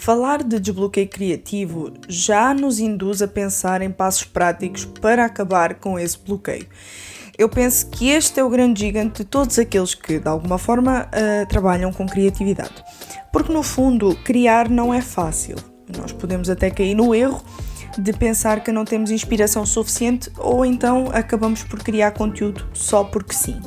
Falar de desbloqueio criativo já nos induz a pensar em passos práticos para acabar com esse bloqueio. Eu penso que este é o grande gigante de todos aqueles que, de alguma forma, trabalham com criatividade. Porque, no fundo, criar não é fácil. Nós podemos até cair no erro de pensar que não temos inspiração suficiente ou então acabamos por criar conteúdo só porque sim.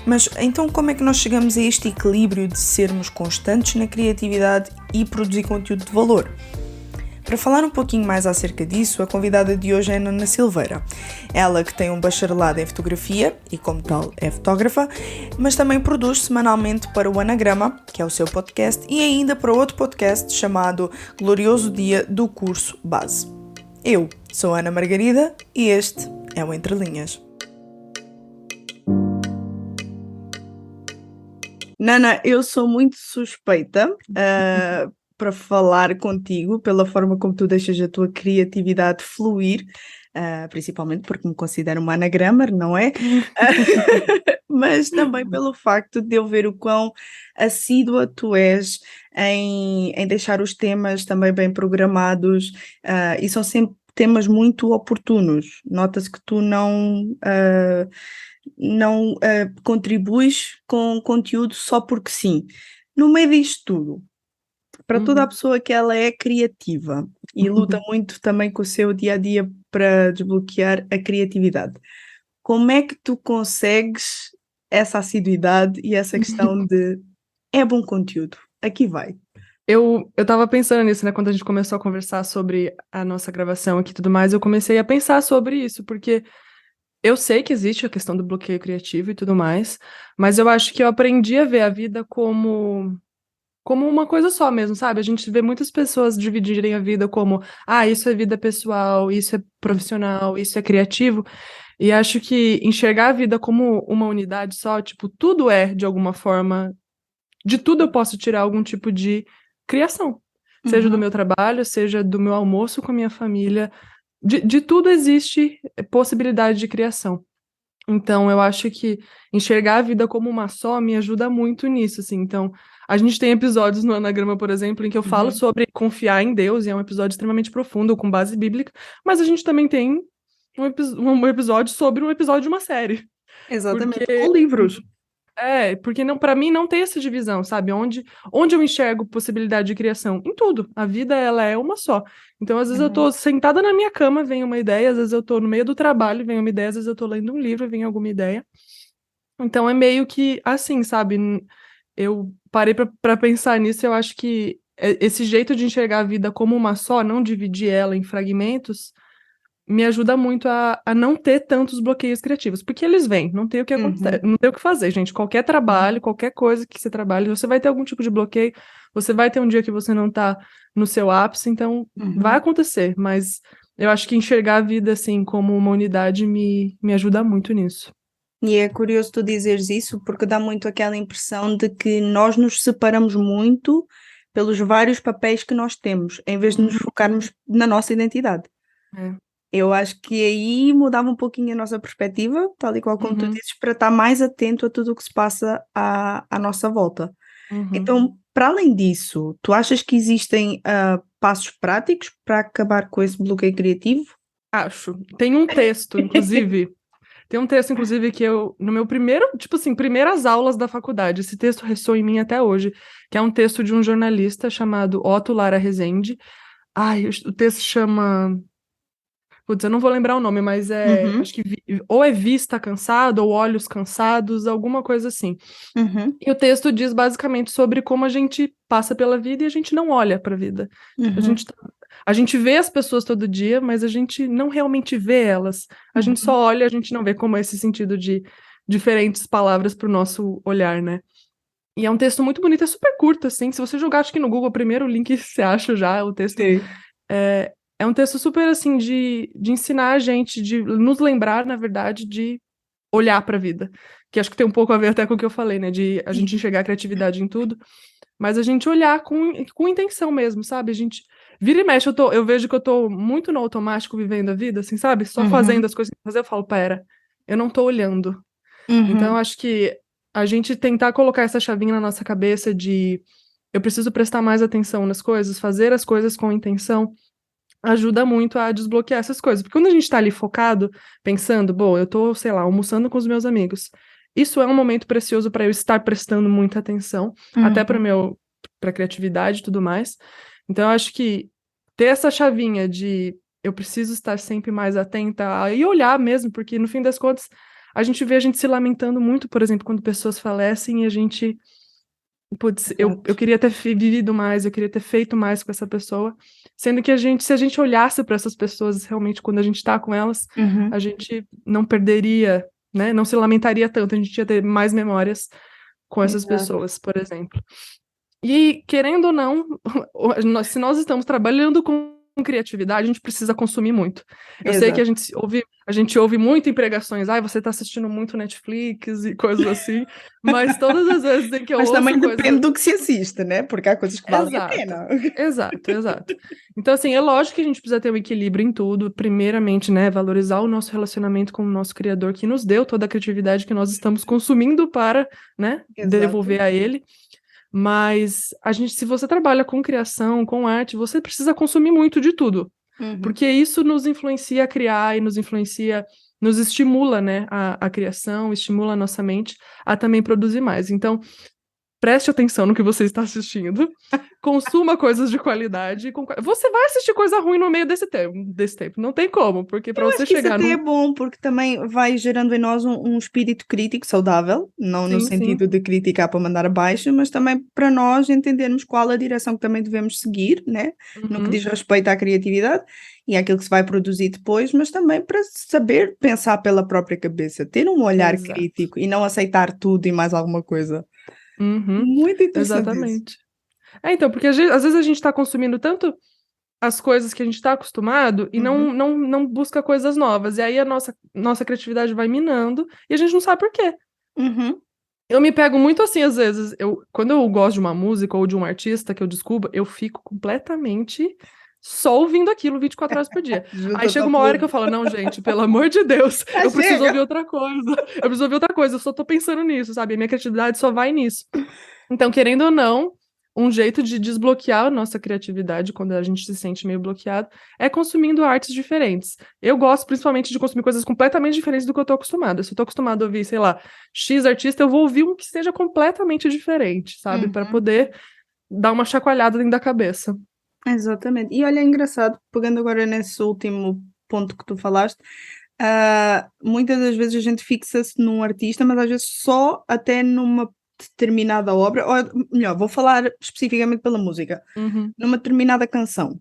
Mas então como é que nós chegamos a este equilíbrio de sermos constantes na criatividade e produzir conteúdo de valor? Para falar um pouquinho mais acerca disso, a convidada de hoje é Nana Silveira. Ela que tem um bacharelado em fotografia e como tal é fotógrafa, mas também produz semanalmente para o Anagrama, que é o seu podcast, e ainda para outro podcast chamado Glorioso Dia do Curso Base. Eu sou Ana Margarida e este é o Entre Linhas. Nana, eu sou muito suspeita para falar contigo pela forma como tu deixas a tua criatividade fluir, principalmente porque me considero uma anagramer, não é? Mas também pelo facto de eu ver o quão assídua tu és em deixar os temas também bem programados e são sempre temas muito oportunos. Nota-se que tu não contribuis com conteúdo só porque sim. No meio disto tudo, para toda a pessoa que ela é criativa e luta muito também com o seu dia-a-dia para desbloquear a criatividade, como é que tu consegues essa assiduidade e essa questão de é bom conteúdo, aqui vai. Eu tava pensando nisso, né? Quando a gente começou a conversar sobre a nossa gravação aqui e tudo mais, eu comecei a pensar sobre isso, porque eu sei que existe a questão do bloqueio criativo e tudo mais, mas eu acho que eu aprendi a ver a vida como uma coisa só mesmo, sabe? A gente vê muitas pessoas dividirem a vida como, isso é vida pessoal, isso é profissional, isso é criativo, e acho que enxergar a vida como uma unidade só, tipo, tudo é, de alguma forma, de tudo eu posso tirar algum tipo de criação. Seja do meu trabalho, seja do meu almoço com a minha família, de tudo existe possibilidade de criação. Então, eu acho que enxergar a vida como uma só me ajuda muito nisso, assim. Então, a gente tem episódios no Anagrama, por exemplo, em que eu falo sobre confiar em Deus, e é um episódio extremamente profundo, com base bíblica, mas a gente também tem um episódio sobre um episódio de uma série. Exatamente, Porque ou livros. porque não, para mim não tem essa divisão, sabe? Onde eu enxergo possibilidade de criação? Em tudo. A vida, ela é uma só. Então, às vezes eu tô sentada na minha cama, vem uma ideia, às vezes eu tô no meio do trabalho, vem uma ideia, às vezes eu tô lendo um livro, vem alguma ideia. Então, é meio que assim, sabe? Eu parei pra pensar nisso e eu acho que esse jeito de enxergar a vida como uma só, não dividir ela em fragmentos, me ajuda muito a não ter tantos bloqueios criativos, porque eles vêm, não tem o que acontecer, não tem o que fazer, gente. Qualquer trabalho, qualquer coisa que você trabalhe, você vai ter algum tipo de bloqueio, você vai ter um dia que você não tá no seu ápice, então vai acontecer, mas eu acho que enxergar a vida assim como uma unidade me ajuda muito nisso. E é curioso tu dizeres isso, porque dá muito aquela impressão de que nós nos separamos muito pelos vários papéis que nós temos, em vez de nos focarmos na nossa identidade. É. Eu acho que aí mudava um pouquinho a nossa perspectiva, tal e qual como tu dizes, para estar mais atento a tudo o que se passa à nossa volta. Então, para além disso, tu achas que existem passos práticos para acabar com esse bloqueio criativo? Acho. Tem um texto, inclusive. Tem um texto, inclusive, que eu, no meu primeiro, tipo assim, primeiras aulas da faculdade, esse texto ressoa em mim até hoje, que é um texto de um jornalista chamado Otto Lara Rezende. O texto chama. Putz, eu não vou lembrar o nome, mas acho que ou é Vista Cansado ou Olhos Cansados, alguma coisa assim. E o texto diz basicamente sobre como a gente passa pela vida e a gente não olha para a vida. A gente vê as pessoas todo dia, mas a gente não realmente vê elas. A gente só olha, a gente não vê como é esse sentido de diferentes palavras para o nosso olhar, né? E é um texto muito bonito, é super curto, assim. Se você jogar, acho que no Google, primeiro o link você acha já, o texto. Sim. É um texto super, assim, de ensinar a gente, de nos lembrar, na verdade, de olhar para a vida. Que acho que tem um pouco a ver até com o que eu falei, né? De a gente enxergar a criatividade em tudo, mas a gente olhar com intenção mesmo, sabe? A gente vira e mexe, eu vejo que eu tô muito no automático vivendo a vida, assim, sabe? Só fazendo as coisas que fazer, eu falo, pera, eu não tô olhando. Então, eu acho que a gente tentar colocar essa chavinha na nossa cabeça de eu preciso prestar mais atenção nas coisas, fazer as coisas com intenção, ajuda muito a desbloquear essas coisas. Porque quando a gente tá ali focado, pensando, bom, eu tô, sei lá, almoçando com os meus amigos. Isso é um momento precioso para eu estar prestando muita atenção, até para criatividade e tudo mais. Então, eu acho que ter essa chavinha de eu preciso estar sempre mais atenta e olhar mesmo, porque no fim das contas, a gente vê a gente se lamentando muito, por exemplo, quando pessoas falecem e a gente. Putz, eu queria ter vivido mais, eu queria ter feito mais com essa pessoa, sendo que se a gente olhasse para essas pessoas realmente quando a gente está com elas, a gente não perderia, né? Não se lamentaria tanto, a gente ia ter mais memórias com essas pessoas, por exemplo. E, querendo ou não, se nós estamos trabalhando com criatividade, a gente precisa consumir muito. Eu sei que a gente ouve muito em pregações, você está assistindo muito Netflix e coisas assim, mas todas as vezes em que eu Mas ouço também coisas... depende do que se assiste, né? Porque há coisas que valem a pena. Exato. Então, assim, é lógico que a gente precisa ter um equilíbrio em tudo. Primeiramente, né, valorizar o nosso relacionamento com o nosso Criador, que nos deu toda a criatividade que nós estamos consumindo para, né, devolver a Ele. Mas se você trabalha com criação, com arte, você precisa consumir muito de tudo. Porque isso nos influencia a criar e nos estimula, né, a criação, estimula a nossa mente a também produzir mais. Então, preste atenção no que você está assistindo, consuma coisas de qualidade. Você vai assistir coisa ruim no meio desse tempo. Não tem como, porque para você chegar isso até é bom, porque também vai gerando em nós um espírito crítico saudável, não no sentido de criticar para mandar abaixo, mas também para nós entendermos qual a direção que também devemos seguir, né? No que diz respeito à criatividade e àquilo que se vai produzir depois, mas também para saber pensar pela própria cabeça, ter um olhar crítico e não aceitar tudo e mais alguma coisa. Muito interessante. Exatamente. Então, porque às vezes a gente está consumindo tanto as coisas que a gente está acostumado e não busca coisas novas. E aí a nossa criatividade vai minando e a gente não sabe por quê. Eu me pego muito assim, às vezes, quando eu gosto de uma música ou de um artista que eu descubro, eu fico completamente só ouvindo aquilo 24 horas por dia. Aí chega uma hora que eu falo, não, gente, pelo amor de Deus, eu preciso ouvir outra coisa. Eu só tô pensando nisso, sabe? A minha criatividade só vai nisso. Então, querendo ou não, um jeito de desbloquear a nossa criatividade quando a gente se sente meio bloqueado é consumindo artes diferentes. Eu gosto principalmente de consumir coisas completamente diferentes do que eu tô acostumada. Se eu tô acostumada a ouvir, sei lá, X artista, eu vou ouvir um que seja completamente diferente, sabe? Para poder dar uma chacoalhada dentro da cabeça. Exatamente. E olha, é engraçado, pegando agora nesse último ponto que tu falaste, muitas das vezes a gente fixa-se num artista, mas às vezes só até numa determinada obra, ou melhor, vou falar especificamente pela música, numa determinada canção.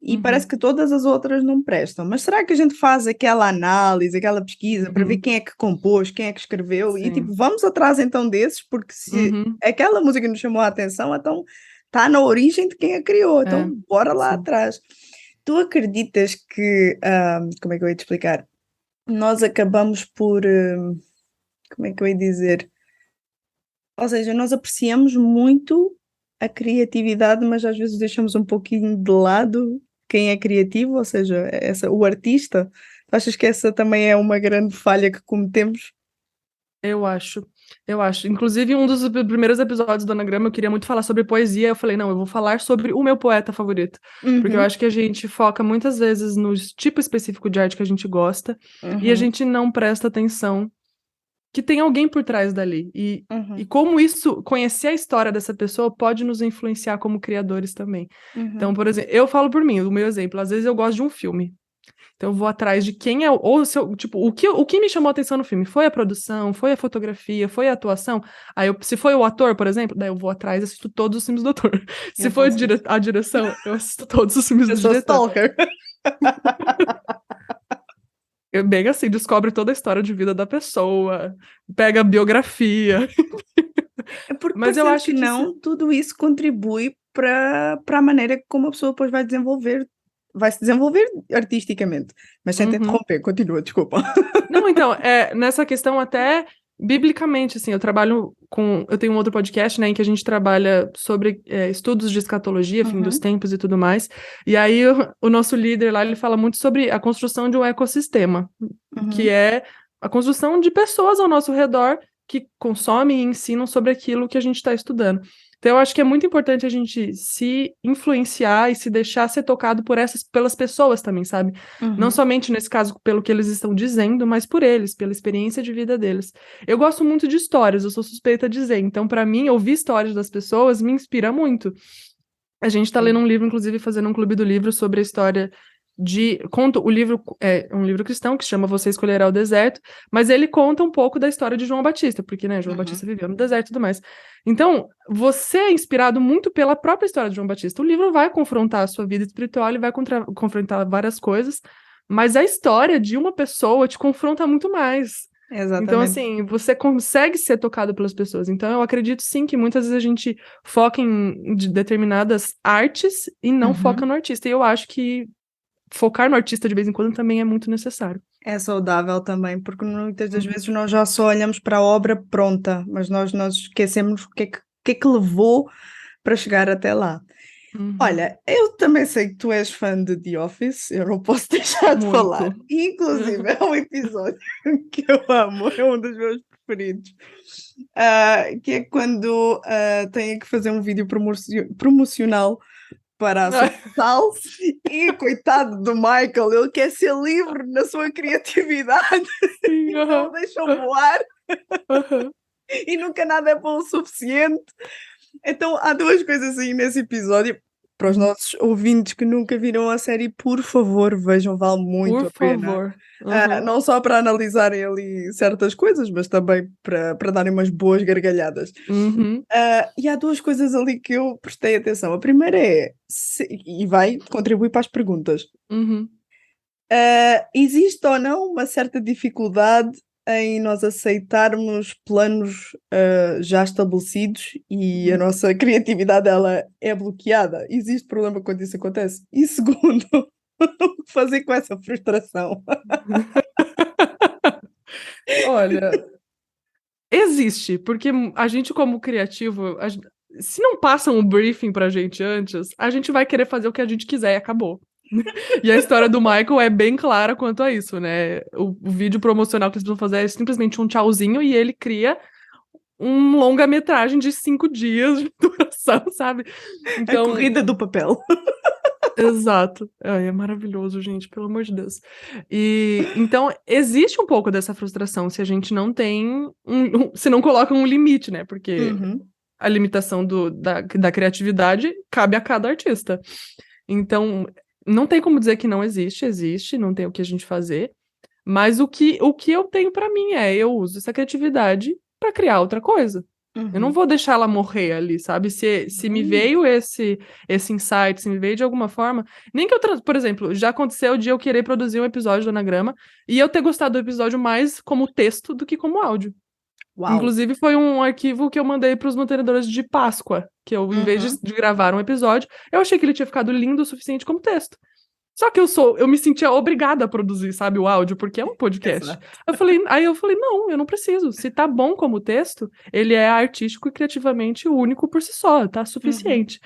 E parece que todas as outras não prestam. Mas será que a gente faz aquela análise, aquela pesquisa para ver quem é que compôs, quem é que escreveu? Sim. E tipo, vamos atrás então desses, porque se aquela música nos chamou a atenção, então está na origem de quem a criou. Então bora lá atrás. Tu acreditas que, como é que eu ia te explicar? Nós acabamos por, como é que eu ia dizer? Ou seja, nós apreciamos muito a criatividade, mas às vezes deixamos um pouquinho de lado quem é criativo, ou seja, o artista. Tu achas que essa também é uma grande falha que cometemos? Eu acho. Inclusive, um dos primeiros episódios do Anagrama, eu queria muito falar sobre poesia. Eu falei, não, eu vou falar sobre o meu poeta favorito. Porque eu acho que a gente foca muitas vezes no tipo específico de arte que a gente gosta e a gente não presta atenção que tem alguém por trás dali. E como conhecer a história dessa pessoa pode nos influenciar como criadores também. Então, por exemplo, eu falo por mim, o meu exemplo, às vezes eu gosto de um filme. Então eu vou atrás de quem é, ou se eu, tipo, o que me chamou a atenção no filme? Foi a produção, foi a fotografia, foi a atuação? Aí se foi o ator, por exemplo, daí eu vou atrás e assisto todos os filmes do ator. Se foi a direção, eu assisto todos os filmes do diretor. Stalker. Bem assim, descobre toda a história de vida da pessoa, pega a biografia. Porque mas eu acho que não, tudo isso contribui para a maneira como a pessoa depois vai se desenvolver artisticamente. Mas sem te interromper, continua, desculpa. Não, então, nessa questão até biblicamente, assim, eu tenho um outro podcast, né, em que a gente trabalha sobre estudos de escatologia, fim dos tempos e tudo mais, e aí o nosso líder lá, ele fala muito sobre a construção de um ecossistema, que é a construção de pessoas ao nosso redor que consomem e ensinam sobre aquilo que a gente está estudando. Então, eu acho que é muito importante a gente se influenciar e se deixar ser tocado pelas pessoas também, sabe? Não somente nesse caso pelo que eles estão dizendo, mas por eles, pela experiência de vida deles. Eu gosto muito de histórias, eu sou suspeita a dizer. Então, para mim, ouvir histórias das pessoas me inspira muito. A gente está lendo um livro, inclusive, fazendo um clube do livro sobre a história conta o livro, é um livro cristão que se chama Você Escolherá o Deserto, mas ele conta um pouco da história de João Batista, porque, né, João Batista viveu no deserto e tudo mais. Então, você é inspirado muito pela própria história de João Batista. O livro vai confrontar a sua vida espiritual, ele vai confrontar várias coisas, mas a história de uma pessoa te confronta muito mais. Exatamente. Então, assim, você consegue ser tocado pelas pessoas. Então, eu acredito, sim, que muitas vezes a gente foca em determinadas artes e não foca no artista. E eu acho que focar no artista de vez em quando também é muito necessário. É saudável também, porque muitas das vezes nós já só olhamos para a obra pronta, mas nós esquecemos o que é que levou para chegar até lá. Olha, eu também sei que tu és fã de The Office, eu não posso deixar de falar. Inclusive, é um episódio que eu amo, é um dos meus preferidos. Que é quando têm que fazer um vídeo promocional para a Sal e coitado do Michael, ele quer ser livre na sua criatividade e não deixam voar e nunca nada é bom o suficiente. Então há duas coisas aí nesse episódio. Para os nossos ouvintes que nunca viram a série, por favor, vejam, vale muito a pena. Por favor. Não só para analisarem ali certas coisas, mas também para darem umas boas gargalhadas. E há duas coisas ali que eu prestei atenção. A primeira é, e vai contribuir para as perguntas, existe ou não uma certa dificuldade em nós aceitarmos planos já estabelecidos e a nossa criatividade ela é bloqueada? Existe problema quando isso acontece? E segundo, o que fazer com essa frustração? Olha, existe, porque a gente como criativo, se não passam um briefing pra gente antes, a gente vai querer fazer o que a gente quiser e acabou. E a história do Michael é bem clara quanto a isso, né? O vídeo promocional que eles vão fazer é simplesmente um tchauzinho e ele cria um longa-metragem de 5 dias de duração, sabe? Então, a corrida do papel. Exato. É maravilhoso, gente, pelo amor de Deus. E então existe um pouco dessa frustração se a gente não tem se não coloca um limite, né? Porque a limitação da criatividade cabe a cada artista. Então, não tem como dizer que não existe, não tem o que a gente fazer. Mas o que eu tenho pra mim eu uso essa criatividade pra criar outra coisa. Eu não vou deixar ela morrer ali, sabe? Se me veio esse insight, se me veio de alguma forma. Nem que eu, por exemplo, já aconteceu de eu querer produzir um episódio do Anagrama e eu ter gostado do episódio mais como texto do que como áudio. Uau. Inclusive, foi um arquivo que eu mandei para os mantenedores de Páscoa, que eu, em vez de gravar um episódio, eu achei que ele tinha ficado lindo o suficiente como texto. Só que eu me sentia obrigada a produzir, sabe, o áudio, porque é um podcast. Aí eu falei, não, eu não preciso. Se tá bom como texto, ele é artístico e criativamente único por si só, tá suficiente.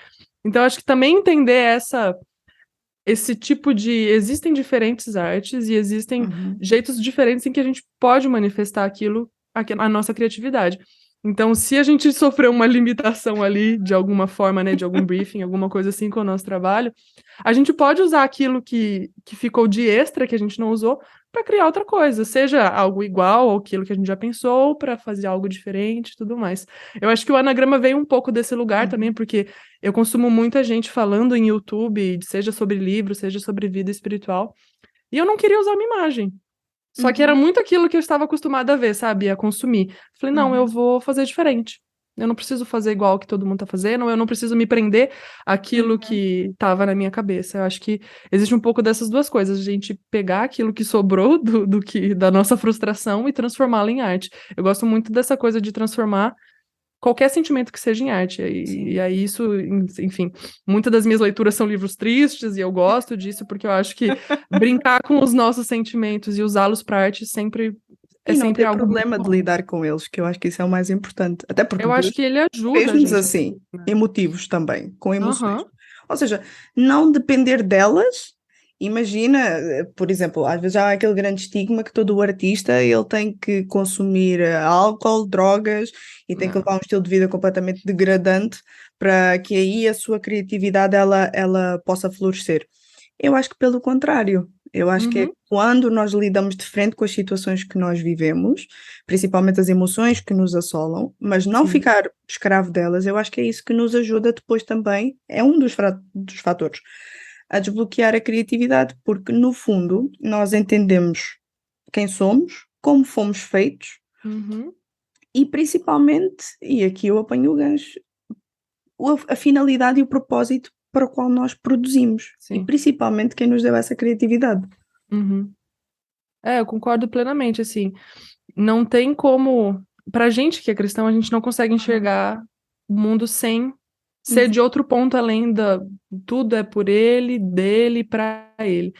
Então, acho que também entender esse tipo de... Existem diferentes artes e existem jeitos diferentes em que a gente pode manifestar a nossa criatividade. Então, se a gente sofreu uma limitação ali, de alguma forma, né, de algum briefing, alguma coisa assim com o nosso trabalho, a gente pode usar aquilo que ficou de extra, que a gente não usou, para criar outra coisa, seja algo igual ao aquilo que a gente já pensou, para fazer algo diferente e tudo mais. Eu acho que o Anagrama veio um pouco desse lugar também, porque eu consumo muita gente falando em YouTube, seja sobre livro, seja sobre vida espiritual, e eu não queria usar minha imagem. Só que era muito aquilo que eu estava acostumada a ver, sabe? A consumir. Falei, não, eu vou fazer diferente. Eu não preciso fazer igual que todo mundo tá fazendo, eu não preciso me prender àquilo que estava na minha cabeça. Eu acho que existe um pouco dessas duas coisas, a gente pegar aquilo que sobrou da nossa frustração e transformá-la em arte. Eu gosto muito dessa coisa de transformar qualquer sentimento que seja em arte. E aí isso, enfim, muitas das minhas leituras são livros tristes e eu gosto disso porque eu acho que brincar com os nossos sentimentos e usá-los para arte sempre é e não sempre ter algo problema de lidar com eles, que eu acho que isso é o mais importante. Até porque eu acho que ele ajuda fez-nos assim, emotivos também, com emoções. Ou seja, não depender delas Imagina, por exemplo, às vezes há aquele grande estigma que todo o artista ele tem que consumir álcool, drogas e tem que Não. levar um estilo de vida completamente degradante para que aí a sua criatividade ela possa florescer. Eu acho que pelo contrário. Eu acho que é Uhum, quando nós lidamos de frente com as situações que nós vivemos, principalmente as emoções que nos assolam, mas não sim. ficar escravo delas, eu acho que é isso que nos ajuda depois também, é um dos fatores a desbloquear a criatividade, porque no fundo nós entendemos quem somos, como fomos feitos Uhum, e principalmente, e aqui eu apanho o gancho, a finalidade e o propósito para o qual nós produzimos e sim. principalmente quem nos deu essa criatividade. Uhum. É, eu concordo plenamente, assim. Não tem como. Pra gente que é cristão, a gente não consegue enxergar o mundo sem ser de outro ponto além da. Tudo é por ele, dele, pra ele.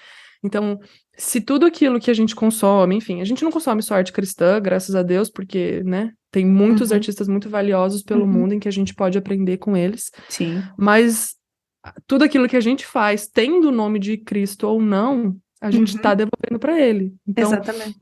Então, se tudo aquilo que a gente consome, enfim, a gente não consome só arte cristã, graças a Deus, porque, né, tem muitos Uhum, artistas muito valiosos pelo uhum. mundo em que a gente pode aprender com eles, Sim. mas tudo aquilo que a gente faz, tendo o nome de Cristo ou não, a gente está Uhum. devolvendo para ele. Exatamente.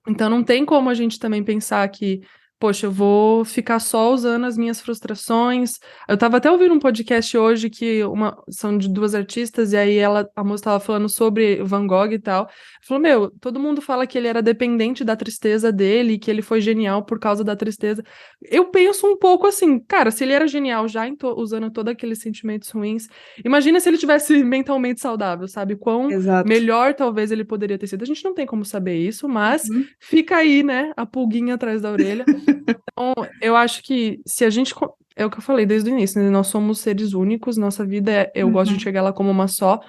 Então não tem como a gente também pensar que, poxa, eu vou ficar só usando as minhas frustrações. Eu tava até ouvindo um podcast hoje que são de duas artistas, e aí a moça tava falando sobre Van Gogh e tal. Falou, meu, todo mundo fala que ele era dependente da tristeza dele, que ele foi genial por causa da tristeza. Eu penso um pouco assim, cara, se ele era genial já usando todos aqueles sentimentos ruins, imagina se ele tivesse mentalmente saudável, sabe? Quão Exato. melhor talvez ele poderia ter sido. A gente não tem como saber isso, mas Uhum. fica aí, né, a pulguinha atrás da orelha. Então, eu acho que se a gente. É o que eu falei desde o início, né? Nós somos seres únicos, nossa vida eu gosto de Uhum. enxergar ela como uma só.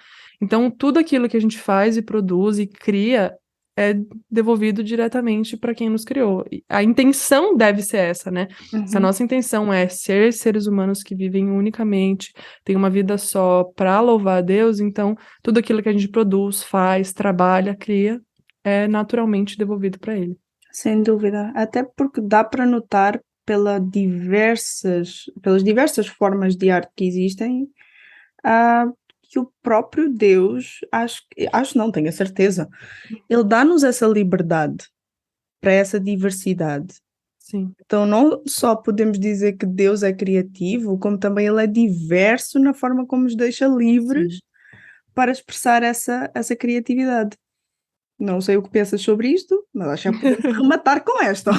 Então, tudo aquilo que a gente faz e produz e cria é devolvido diretamente para quem nos criou. E a intenção deve ser essa, né? Se a Uhum. nossa intenção é ser seres humanos que vivem unicamente, têm uma vida só para louvar a Deus, então tudo aquilo que a gente produz, faz, trabalha, cria, é naturalmente devolvido para ele. Sem dúvida. Até porque dá para notar pelas diversas formas de arte que existem, ah, que o próprio Deus, acho não, tenho a certeza, ele dá-nos essa liberdade para essa diversidade. Sim. Então, não só podemos dizer que Deus é criativo, como também ele é diverso na forma como nos deixa livres Sim. para expressar essa criatividade. Não sei o que pensas sobre isto, mas acho que podemos rematar com esta.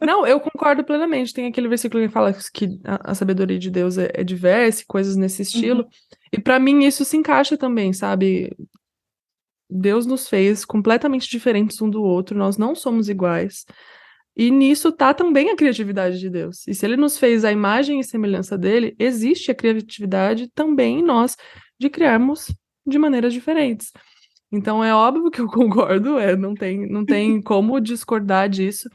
Não, eu concordo plenamente. Tem aquele versículo que fala que a sabedoria de Deus é diversa, e coisas nesse Uhum, estilo. E para mim isso se encaixa também, sabe? Deus nos fez completamente diferentes um do outro, nós não somos iguais. E nisso tá também a criatividade de Deus. E se ele nos fez a imagem e semelhança dele, existe a criatividade também em nós de criarmos de maneiras diferentes. Então é óbvio que eu concordo, não tem como discordar disso.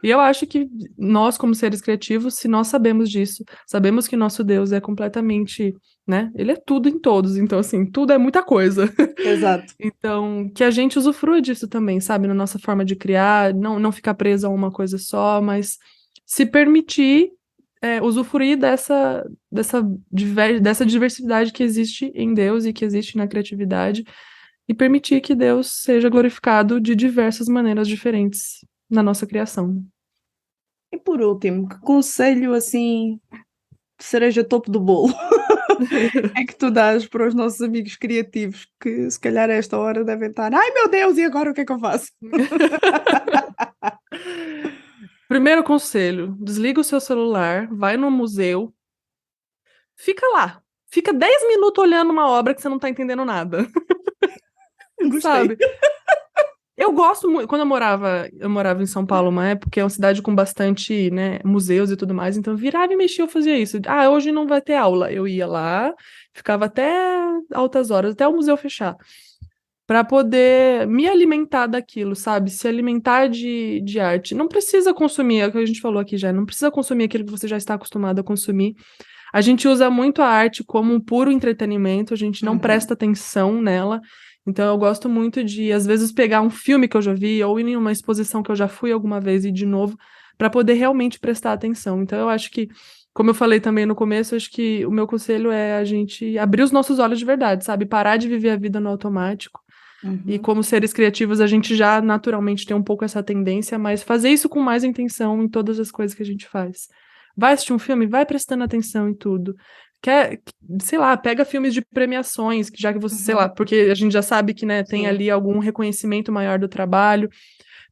E eu acho que nós, como seres criativos, se nós sabemos disso, sabemos que nosso Deus é completamente, né? Ele é tudo em todos, então assim, tudo é muita coisa. exato. Então, que a gente usufrua disso também, sabe? Na nossa forma de criar, não ficar preso a uma coisa só, mas se permitir usufruir dessa diversidade que existe em Deus e que existe na criatividade e permitir que Deus seja glorificado de diversas maneiras diferentes na nossa criação. E por último, que conselho assim, cereja topo do bolo, é que tu dás para os nossos amigos criativos que se calhar a esta hora devem estar, ai meu Deus, e agora o que é que eu faço? Primeiro conselho: desliga o seu celular, vai no museu, fica lá. Fica 10 minutos olhando uma obra que você não tá entendendo nada, Gostei. sabe? Eu gosto muito. Quando eu morava em São Paulo uma época, é uma cidade com bastante, né, museus e tudo mais, então eu virava e mexia, eu fazia isso. Ah, hoje não vai ter aula. Eu ia lá, ficava até altas horas, até o museu fechar, para poder me alimentar daquilo, sabe? Se alimentar de arte. Não precisa consumir, é o que a gente falou aqui já, não precisa consumir aquilo que você já está acostumado a consumir. A gente usa muito a arte como um puro entretenimento, a gente não Uhum. presta atenção nela. Então eu gosto muito de, às vezes, pegar um filme que eu já vi ou ir em uma exposição que eu já fui alguma vez e de novo para poder realmente prestar atenção. Então eu acho que, como eu falei também no começo, eu acho que o meu conselho é a gente abrir os nossos olhos de verdade, sabe? Parar de viver a vida no automático. E como seres criativos, a gente já naturalmente tem um pouco essa tendência, mas fazer isso com mais intenção em todas as coisas que a gente faz. Vai assistir um filme? Vai prestando atenção em tudo. Quer, sei lá, pega filmes de premiações, que já que você, sei lá, porque a gente já sabe que, né, tem Sim. ali algum reconhecimento maior do trabalho.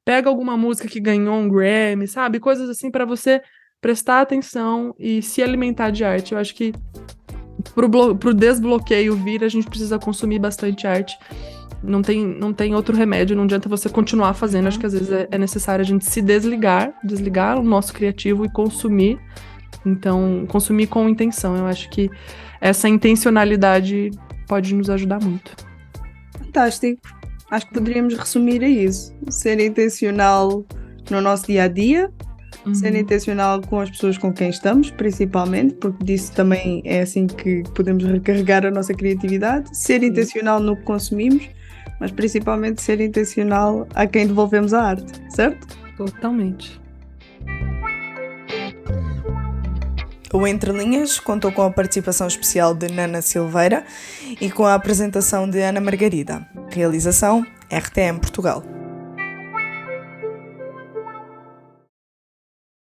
Pega alguma música que ganhou um Grammy, sabe? Coisas assim para você prestar atenção e se alimentar de arte. Eu acho que pro desbloqueio vir, a gente precisa consumir bastante arte. Não tem outro remédio, não adianta você continuar fazendo. Acho que às vezes é necessário a gente se desligar o nosso criativo e consumir. Então, consumir com intenção. Eu acho que essa intencionalidade pode nos ajudar muito. Fantástico. Acho que poderíamos resumir a isso. Ser intencional no nosso dia-a-dia, ser intencional com as pessoas com quem estamos, principalmente, porque disso também é assim que podemos recarregar a nossa criatividade. Ser intencional no que consumimos, mas principalmente ser intencional a quem devolvemos a arte, certo? Totalmente. O Entre Linhas contou com a participação especial de Nana Silveira e com a apresentação de Ana Margarida. Realização RTM Portugal.